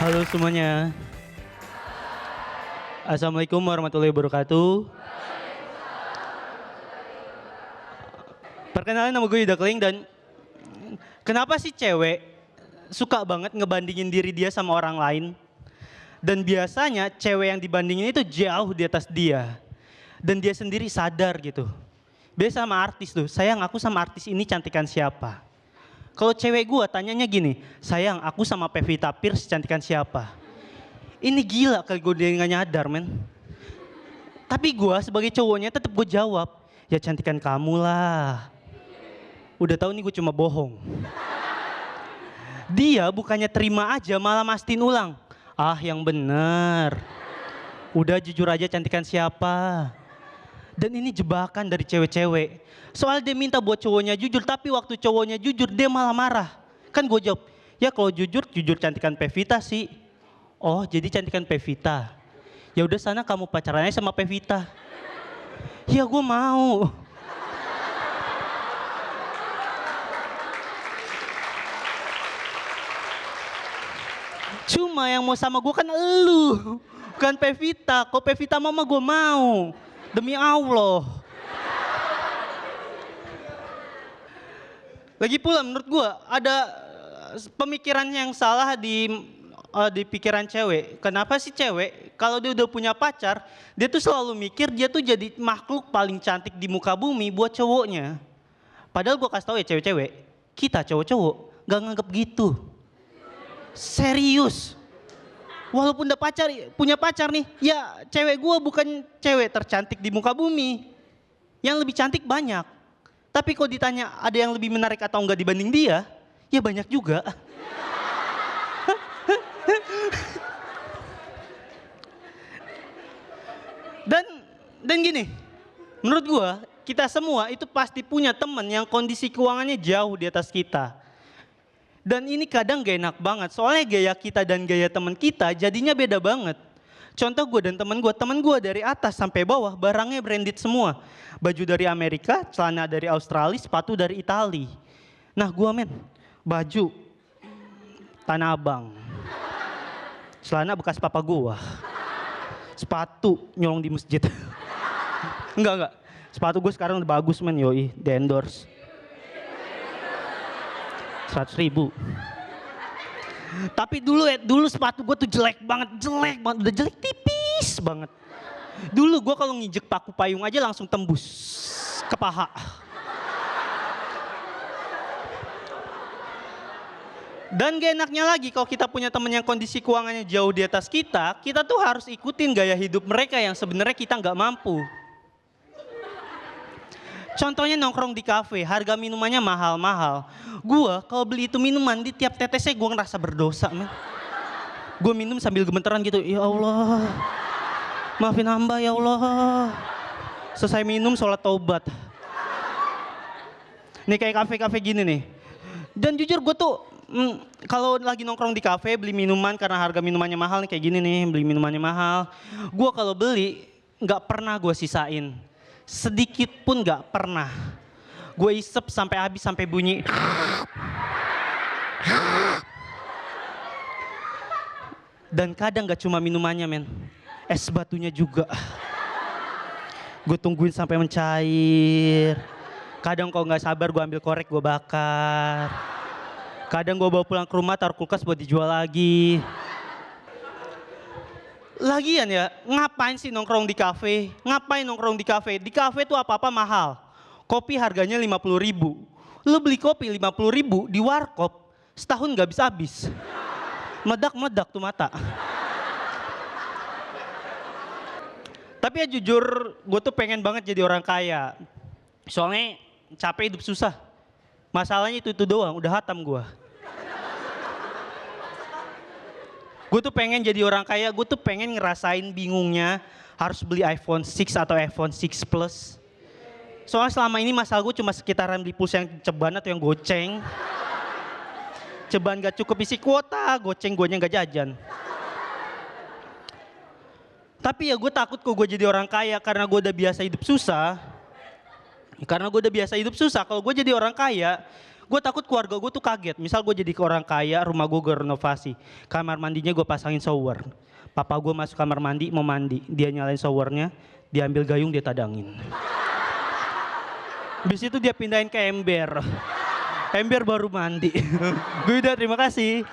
Halo semuanya. Assalamualaikum warahmatullahi wabarakatuh. Perkenalkan nama gue Yuda Keling dan kenapa sih cewek suka banget ngebandingin diri dia sama orang lain? Dan biasanya cewek yang dibandingin itu jauh di atas dia. Dan dia sendiri sadar gitu. Biasa sama artis tuh, sayang aku sama artis ini cantikan siapa? Kalau cewek gue tanyanya gini, sayang aku sama Pevita Pierce cantikan siapa? Ini gila kali gue dia gak nyadar men. Tapi gue sebagai cowoknya tetap gue jawab, ya cantikan kamu lah. Udah tahu nih gue cuma bohong. Dia bukannya terima aja malah mastiin ulang. Ah yang bener. Udah jujur aja cantikan siapa. Dan ini jebakan dari cewek-cewek. Soal dia minta buat cowoknya jujur, tapi waktu cowoknya jujur dia malah marah. Kan gue jawab, ya kalau jujur, jujur cantikan Pevita sih. Oh jadi cantikan Pevita. Ya udah sana kamu pacarannya sama Pevita. Ya gue mau. Cuma yang mau sama gue kan elu, bukan Pevita. Kalau Pevita mama gue mau, demi Allah. Lagi pula menurut gue ada pemikiran yang salah di pikiran cewek. Kenapa sih cewek kalau dia udah punya pacar, dia tuh selalu mikir dia tuh jadi makhluk paling cantik di muka bumi buat cowoknya. Padahal gue kasih tau ya cewek-cewek, kita cowok-cowok gak nganggep gitu. Serius. Walaupun udah punya pacar nih, ya cewek gue bukan cewek tercantik di muka bumi. Yang lebih cantik banyak. Tapi kalau ditanya ada yang lebih menarik atau enggak dibanding dia, ya banyak juga. Dan gini, menurut gue kita semua itu pasti punya teman yang kondisi keuangannya jauh di atas kita. Dan ini kadang gak enak banget, soalnya gaya kita dan gaya teman kita jadinya beda banget. Contoh gue dan temen gue dari atas sampai bawah barangnya branded semua. Baju dari Amerika, celana dari Australia, sepatu dari Itali. Nah gue men, baju Tanah Abang. Celana bekas papa gue. Sepatu nyolong di masjid. Enggak. Sepatu gue sekarang udah bagus men, yoi, di endorse. 100.000. Tapi dulu sepatu gue tuh jelek banget, udah jelek tipis banget. Dulu gue kalau nginjek paku payung aja langsung tembus ke paha. Dan gak enaknya lagi kalau kita punya temen yang kondisi keuangannya jauh di atas kita tuh harus ikutin gaya hidup mereka yang sebenarnya kita nggak mampu. Contohnya nongkrong di kafe, harga minumannya mahal-mahal. Gua kalau beli itu minuman di tiap tetesnya gue ngerasa berdosa men. Gue minum sambil gemeteran gitu, ya Allah. Maafin hamba ya Allah. Selesai minum sholat taubat. Nih kayak kafe-kafe gini nih. Dan jujur gue tuh kalau lagi nongkrong di kafe beli minuman karena harga minumannya mahal nih kayak gini nih, beli minumannya mahal. Gue kalau beli nggak pernah gue sisain. Sedikit pun gak pernah. Gue isep sampai habis, sampai bunyi. Dan kadang gak cuma minumannya men. Es batunya juga. Gue tungguin sampai mencair. Kadang kalau gak sabar gue ambil korek, gue bakar. Kadang gue bawa pulang ke rumah, taruh kulkas buat dijual lagi. Lagian ya, ngapain sih nongkrong di kafe? Ngapain nongkrong di kafe? Di kafe tuh apa-apa mahal. Kopi harganya 50.000. Lu beli kopi 50.000 di warkop, setahun gak habis-habis. Meledak-meledak tuh mata. Tapi ya jujur, gue tuh pengen banget jadi orang kaya. Soalnya capek hidup susah. Masalahnya itu doang, udah hatam gue. Gue tuh pengen jadi orang kaya, gue tuh pengen ngerasain bingungnya harus beli iPhone 6 atau iPhone 6 Plus. Soalnya selama ini masalah gue cuma sekitaran beli pulsa yang ceban atau yang goceng. Ceban gak cukup isi kuota, goceng guanya gak jajan. Tapi ya gue takut kok gue jadi orang kaya karena gue udah biasa hidup susah. Karena gue udah biasa hidup susah, kalau gue jadi orang kaya, Gue takut keluarga gue tuh kaget. Misal gue jadi orang kaya, rumah gue renovasi. Kamar mandinya gue pasangin shower. Papa gue masuk kamar mandi, mau mandi. Dia nyalain showernya, dia ambil gayung, dia tadangin. Habis itu dia pindahin ke ember. Ember baru mandi. Gue udah, terima kasih.